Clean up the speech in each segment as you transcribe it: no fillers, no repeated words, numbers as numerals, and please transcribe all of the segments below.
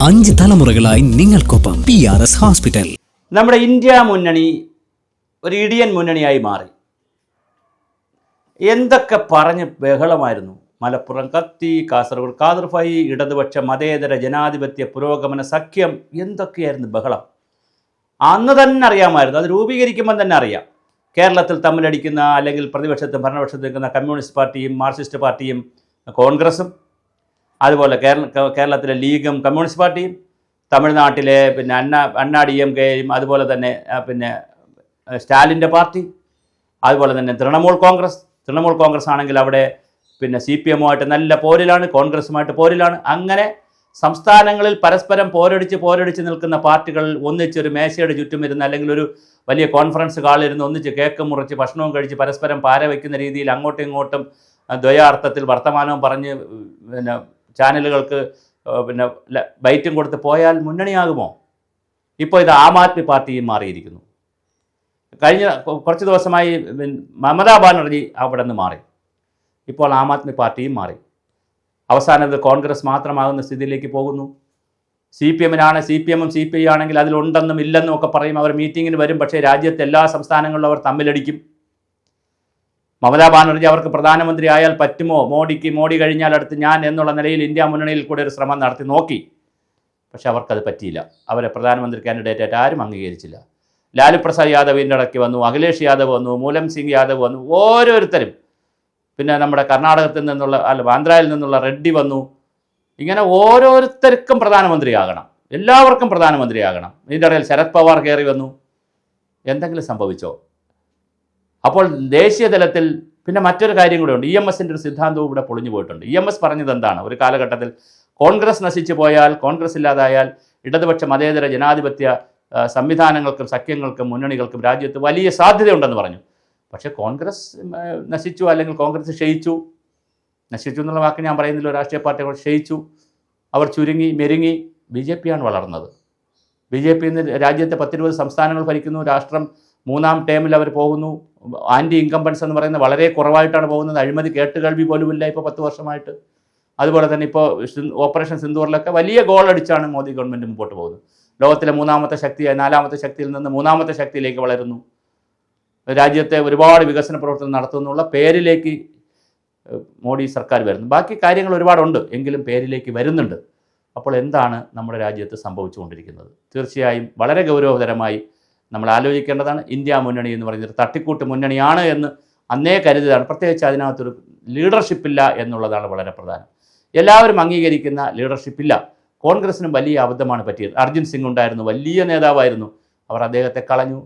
5 തലമുറകളായി നിങ്ങൾക്കൊപ്പം PRS hospital. നമ്മുടെ ഇന്ത്യ മുന്നണി ഒരു ഇടിയൻ മുന്നണിയായി മാറി. എന്തൊക്കെ പറഞ്ഞ് ബഹളമായിരുന്നു. മലപ്പുറം കത്തി, കാസർഗോഡ് കാദർഫായി, ഇടതുപക്ഷ മതേതര ജനാധിപത്യ പുരോഗമന സഖ്യം, എന്തൊക്കെയായിരുന്നു ബഹളം. അന്ന് തന്നെ അറിയാമായിരുന്നു, അത് രൂപീകരിക്കുമ്പോൾ തന്നെ അറിയാം. കേരളത്തിൽ തമ്മിലടിക്കുന്ന അല്ലെങ്കിൽ പ്രതിപക്ഷത്തും ഭരണപക്ഷത്തും നിൽക്കുന്ന കമ്മ്യൂണിസ്റ്റ് പാർട്ടിയും മാർക്സിസ്റ്റ് പാർട്ടിയും കോൺഗ്രസും, അതുപോലെ കേരളത്തിലെ ലീഗും കമ്മ്യൂണിസ്റ്റ് പാർട്ടിയും, തമിഴ്നാട്ടിലെ അണ്ണാ DMKയും, അതുപോലെ തന്നെ സ്റ്റാലിൻ്റെ പാർട്ടി, അതുപോലെ തന്നെ തൃണമൂൽ കോൺഗ്രസ് ആണെങ്കിൽ അവിടെ CPM-ഉമായിട്ട് നല്ല പോരിലാണ്, കോൺഗ്രസുമായിട്ട് പോരിലാണ്. അങ്ങനെ സംസ്ഥാനങ്ങളിൽ പരസ്പരം പോരടിച്ച് നിൽക്കുന്ന പാർട്ടികൾ ഒന്നിച്ചൊരു മേശയുടെ ചുറ്റും ഇരുന്ന് അല്ലെങ്കിൽ ഒരു വലിയ കോൺഫറൻസ് ഹാളിലിരുന്ന് ഒന്നിച്ച് കേക്ക് മുറിച്ച് ഭക്ഷണവും കഴിച്ച് പരസ്പരം പാര വയ്ക്കുന്ന രീതിയിൽ അങ്ങോട്ടും ഇങ്ങോട്ടും ദ്വയാർത്ഥത്തിൽ വർത്തമാനവും പറഞ്ഞ് ചാനലുകൾക്ക് ബൈറ്റും കൊടുത്ത് പോയാൽ മുന്നണിയാകുമോ? ഇപ്പോൾ ഇത് ആം ആദ്മി പാർട്ടിയും മാറിയിരിക്കുന്നു. കഴിഞ്ഞ കുറച്ച് ദിവസമായി മമതാ ബാനർജി അവിടെ നിന്ന് മാറി. ഇപ്പോൾ ആം ആദ്മി പാർട്ടിയും മാറി. അവസാനത് കോൺഗ്രസ് മാത്രമാകുന്ന സ്ഥിതിയിലേക്ക് പോകുന്നു. CPM-നാണ്, CPM-ഉം CPI ആണെങ്കിൽ അതിലുണ്ടെന്നും ഇല്ലെന്നും ഒക്കെ പറയും. അവർ മീറ്റിങ്ങിന് വരും, പക്ഷേ രാജ്യത്തെ എല്ലാ സംസ്ഥാനങ്ങളിലും അവർ തമ്മിലടിക്കും. മമതാ ബാനർജി അവർക്ക് പ്രധാനമന്ത്രി ആയാൽ പറ്റുമോ, മോഡി കഴിഞ്ഞാൽ അടുത്ത് ഞാൻ എന്നുള്ള നിലയിൽ ഇന്ത്യ മുന്നണിയിൽ കൂടെ ഒരു ശ്രമം നടത്തി നോക്കി. പക്ഷെ അവർക്കത് പറ്റിയില്ല. അവരെ പ്രധാനമന്ത്രി കാൻഡിഡേറ്റായിട്ട് ആരും അംഗീകരിച്ചില്ല. ലാലു പ്രസാദ് യാദവിൻ്റെ ഇടയ്ക്ക് വന്നു, അഖിലേഷ് യാദവ് വന്നു, മൂലം സിംഗ് യാദവ് വന്നു, ഓരോരുത്തരും. നമ്മുടെ കർണാടകത്തിൽ നിന്നുള്ള ആന്ധ്രയിൽ നിന്നുള്ള റെഡ്ഡി വന്നു. ഇങ്ങനെ ഓരോരുത്തർക്കും പ്രധാനമന്ത്രിയാകണം, എല്ലാവർക്കും പ്രധാനമന്ത്രിയാകണം. ഇതിൻ്റെ ഇടയിൽ ശരത് പവാർ കയറി വന്നു. എന്തെങ്കിലും സംഭവിച്ചോ? അപ്പോൾ ദേശീയ തലത്തിൽ മറ്റൊരു കാര്യം കൂടെ ഉണ്ട്. EMSൻ്റെ ഒരു സിദ്ധാന്തവും ഇവിടെ പൊളിഞ്ഞു പോയിട്ടുണ്ട്. EMS പറഞ്ഞത് എന്താണ്? ഒരു കാലഘട്ടത്തിൽ കോൺഗ്രസ് നശിച്ചു പോയാൽ, കോൺഗ്രസ് ഇല്ലാതായാൽ ഇടതുപക്ഷ മതേതര ജനാധിപത്യ സംവിധാനങ്ങൾക്കും സഖ്യങ്ങൾക്കും മുന്നണികൾക്കും രാജ്യത്ത് വലിയ സാധ്യതയുണ്ടെന്ന് പറഞ്ഞു. പക്ഷേ കോൺഗ്രസ് നശിച്ചു, അല്ലെങ്കിൽ കോൺഗ്രസ് ക്ഷയിച്ചു എന്നുള്ള വാക്ക് ഞാൻ പറയുന്നില്ല. രാഷ്ട്രീയ പാർട്ടികൾ ക്ഷയിച്ചു, അവർ ചുരുങ്ങി മെരുങ്ങി. BJP ആണ് വളർന്നത്. BJP ഇന്ന് രാജ്യത്തെ 10-20 സംസ്ഥാനങ്ങൾ ഭരിക്കുന്നു. രാഷ്ട്രം 3-ാം ടേമിൽ അവർ പോകുന്നു. ആൻറ്റി ഇൻകംബൻസ് എന്ന് പറയുന്നത് വളരെ കുറവായിട്ടാണ് പോകുന്നത്. അഴിമതി കേട്ടുകേൾവി പോലുമില്ല ഇപ്പോൾ 10 വർഷമായിട്ട്. അതുപോലെ തന്നെ ഇപ്പോൾ ഓപ്പറേഷൻ സിന്ദൂറിലൊക്കെ വലിയ ഗോൾ അടിച്ചാണ് മോദി ഗവൺമെൻറ് മുമ്പോട്ട് പോകുന്നത്. ലോകത്തിലെ 3-ാമത്തെ ശക്തിയായി 4-ാമത്തെ ശക്തിയിൽ നിന്ന് 3-ാമത്തെ ശക്തിയിലേക്ക് വളരുന്നു. രാജ്യത്തെ ഒരുപാട് വികസന പ്രവർത്തനം നടത്തുന്നുള്ള പേരിലേക്ക് മോഡി സർക്കാർ വരുന്നു. ബാക്കി കാര്യങ്ങൾ ഒരുപാടുണ്ട്, എങ്കിലും പേരിലേക്ക് വരുന്നുണ്ട്. അപ്പോൾ എന്താണ് നമ്മുടെ രാജ്യത്ത് സംഭവിച്ചുകൊണ്ടിരിക്കുന്നത്? തീർച്ചയായും വളരെ ഗൗരവതരമായി നമ്മൾ ആലോചിക്കേണ്ടതാണ്. ഇന്ത്യ മുന്നണി എന്ന് പറയുന്നത് തട്ടിക്കൂട്ട് മുന്നണിയാണ് എന്ന് അന്നേ കരുതിയതാണ്. പ്രത്യേകിച്ച് അതിനകത്തൊരു ലീഡർഷിപ്പില്ല എന്നുള്ളതാണ് വളരെ പ്രധാനം. എല്ലാവരും അംഗീകരിക്കുന്ന ലീഡർഷിപ്പില്ല. കോൺഗ്രസിനും വലിയ അബദ്ധമാണ് പറ്റിയത്. അർജുൻ സിംഗ് ഉണ്ടായിരുന്നു, വലിയ നേതാവായിരുന്നു. അവർ അദ്ദേഹത്തെ കളഞ്ഞു.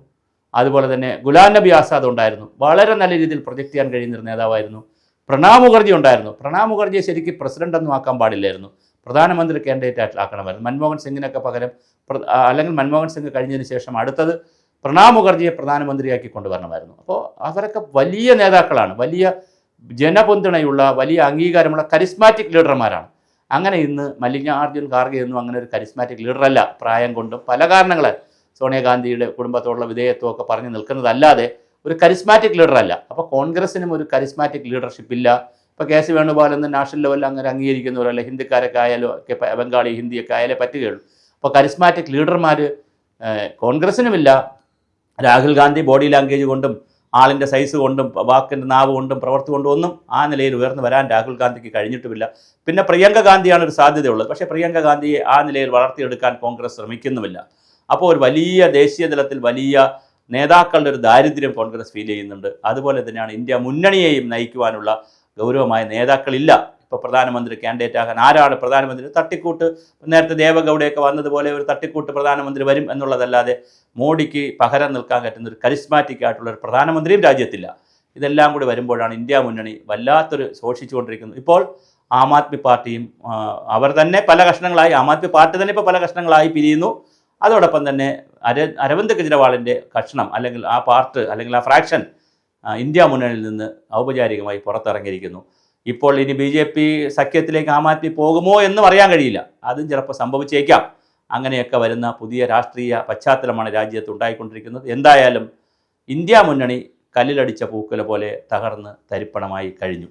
അതുപോലെ തന്നെ ഗുലാം നബി ആസാദ് ഉണ്ടായിരുന്നു, വളരെ നല്ല രീതിയിൽ പ്രൊജക്റ്റ് ചെയ്യാൻ കഴിയുന്നൊരു നേതാവായിരുന്നു. പ്രണാബ് മുഖർജി ഉണ്ടായിരുന്നു. പ്രണാബ് മുഖർജിയെ ശരിക്കും പ്രസിഡന്റ് ഒന്നും ആക്കാൻ പാടില്ലായിരുന്നു, പ്രധാനമന്ത്രി കാൻഡിഡേറ്റ് ആക്കണമായിരുന്നു. മൻമോഹൻ സിംഗിനൊക്കെ പകരം, അല്ലെങ്കിൽ മൻമോഹൻ സിംഗ് കഴിഞ്ഞതിന് ശേഷം അടുത്തത് പ്രണാബ് മുഖർജിയെ പ്രധാനമന്ത്രിയാക്കി കൊണ്ടുവരണമായിരുന്നു. അപ്പോൾ അവരൊക്കെ വലിയ നേതാക്കളാണ്, വലിയ ജനപിന്തുണയുള്ള, വലിയ അംഗീകാരമുള്ള കരിസ്മാറ്റിക് ലീഡർമാരാണ്. അങ്ങനെ ഇന്ന് മല്ലികാർജുൻ ഖാർഗെ ഒന്നും അങ്ങനെ ഒരു കരിസ്മാറ്റിക് ലീഡറല്ല. പ്രായം കൊണ്ടും പല കാരണങ്ങളെ, സോണിയാഗാന്ധിയുടെ കുടുംബത്തോടുള്ള വിധേയത്വമൊക്കെ പറഞ്ഞു നിൽക്കുന്നതല്ലാതെ ഒരു കരിസ്മാറ്റിക് ലീഡറല്ല. അപ്പോൾ കോൺഗ്രസിനും ഒരു കരിസ്മാറ്റിക് ലീഡർഷിപ്പ് ഇല്ല. ഇപ്പോൾ KC വേണുഗോപാൽ എന്ന് നാഷണൽ ലെവലിൽ അങ്ങനെ അംഗീകരിക്കുന്നവരല്ല. ഹിന്ദിക്കാരൊക്കെ ആയാലും ഒക്കെ, ബംഗാളി ഹിന്ദിയൊക്കെ ആയാലേ പറ്റുകയുള്ളൂ. അപ്പോൾ കരിസ്മാറ്റിക് ലീഡർമാർ കോൺഗ്രസിനുമില്ല. രാഹുൽ ഗാന്ധി ബോഡി ലാംഗ്വേജ് കൊണ്ടും ആളിൻ്റെ സൈസ് കൊണ്ടും വാക്കിൻ്റെ നാവ് കൊണ്ടും പ്രവൃത്തി കൊണ്ടും ഒന്നും ആ നിലയിൽ ഉയർന്നു വരാൻ രാഹുൽ ഗാന്ധിക്ക് കഴിഞ്ഞിട്ടുമില്ല. പ്രിയങ്ക ഗാന്ധിയാണ് ഒരു സാധ്യതയുള്ളത്. പക്ഷേ പ്രിയങ്ക ഗാന്ധിയെ ആ നിലയിൽ വളർത്തിയെടുക്കാൻ കോൺഗ്രസ് ശ്രമിക്കുന്നുമില്ല. അപ്പോൾ ഒരു വലിയ ദേശീയ തലത്തിൽ വലിയ നേതാക്കളുടെ ഒരു ദാരിദ്ര്യം കോൺഗ്രസ് ഫീൽ ചെയ്യുന്നുണ്ട്. അതുപോലെ തന്നെയാണ് ഇന്ത്യ മുന്നണിയെയും നയിക്കുവാനുള്ള ഗൗരവമായ നേതാക്കളില്ല. ഇപ്പോൾ പ്രധാനമന്ത്രി കാൻഡിഡേറ്റ് ആകാൻ ആരാണ് പ്രധാനമന്ത്രി? തട്ടിക്കൂട്ട്, നേരത്തെ ദേവഗൗഡയൊക്കെ വന്നതുപോലെ ഒരു തട്ടിക്കൂട്ട് പ്രധാനമന്ത്രി വരും എന്നുള്ളതല്ലാതെ മോഡിക്ക് പകരം നിൽക്കാൻ പറ്റുന്ന ഒരു കരിസ്മാറ്റിക് ആയിട്ടുള്ള ഒരു പ്രധാനമന്ത്രിയും രാജ്യത്തില്ല. ഇതെല്ലാം കൂടി വരുമ്പോഴാണ് ഇന്ത്യ മുന്നണി വല്ലാത്തൊരു ശോഷിച്ചുകൊണ്ടിരിക്കുന്നത്. ഇപ്പോൾ ആം ആദ്മി പാർട്ടിയും അവർ തന്നെ പല കഷ്ണങ്ങളായി, ആം ആദ്മി പാർട്ടി തന്നെ ഇപ്പോൾ പല കഷ്ണങ്ങളായി പിരിയുന്നു. അതോടൊപ്പം തന്നെ അരവിന്ദ് കെജ്രിവാളിൻ്റെ കഷ്ണം, അല്ലെങ്കിൽ ആ പാർട്ട്, അല്ലെങ്കിൽ ആ ഫ്രാക്ഷൻ ഇന്ത്യ മുന്നണിയിൽ നിന്ന് ഔപചാരികമായി പുറത്തിറങ്ങിയിരിക്കുന്നു. ഇപ്പോൾ ഇനി BJP സഖ്യത്തിലേക്ക് ആം ആദ്മി പോകുമോ എന്നും അറിയാൻ കഴിയില്ല. അതും ചിലപ്പോൾ സംഭവിച്ചേക്കാം. അങ്ങനെയൊക്കെ വരുന്ന പുതിയ രാഷ്ട്രീയ പശ്ചാത്തലമാണ് രാജ്യത്ത് ഉണ്ടായിക്കൊണ്ടിരിക്കുന്നത്. എന്തായാലും ഇന്ത്യ മുന്നണി കല്ലിലടിച്ച പൂക്കുല പോലെ തകർന്ന് തരിപ്പണമായി കഴിഞ്ഞു.